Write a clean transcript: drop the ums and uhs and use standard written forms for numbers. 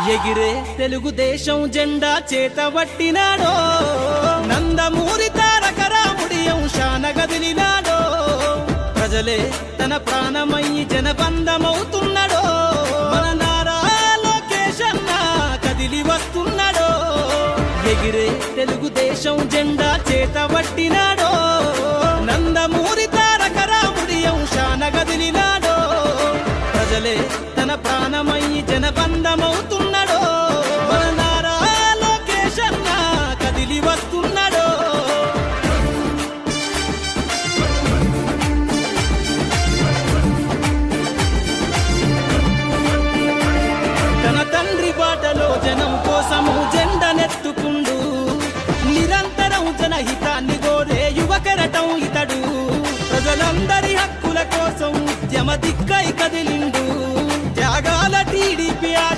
ఎగిరే తెలుగుదేశం జెండా చేతబట్టినాడో, నందమూరి తారక రాముడి అంశాన గదిలినాడో, ప్రజలే తన ప్రాణమయ్యి జనబంధమవుతున్నాడో, మన నారా లోకేష్ అన్న కదిలి వస్తున్నాడో. ఎగిరే తెలుగుదేశం జెండా చేతబట్టినాడో, నందమూరి తారక రాముడి అంశాన గదిలినాడో, ప్రజలే తన ప్రాణమయ్యి జనబంధమవుతున్నాడో, మన నారా లోకేష్ అన్న కదిలి వస్తున్నాడో. తన తండ్రి బాటలో జనం కోసము జెండనెత్తుకుండు, నిరంతరం జనహితాన్ని కోరే యువకరటం ఇతడు, ప్రజలందరి హక్కుల కోసం ఉద్యమ దిక్కై కదిలి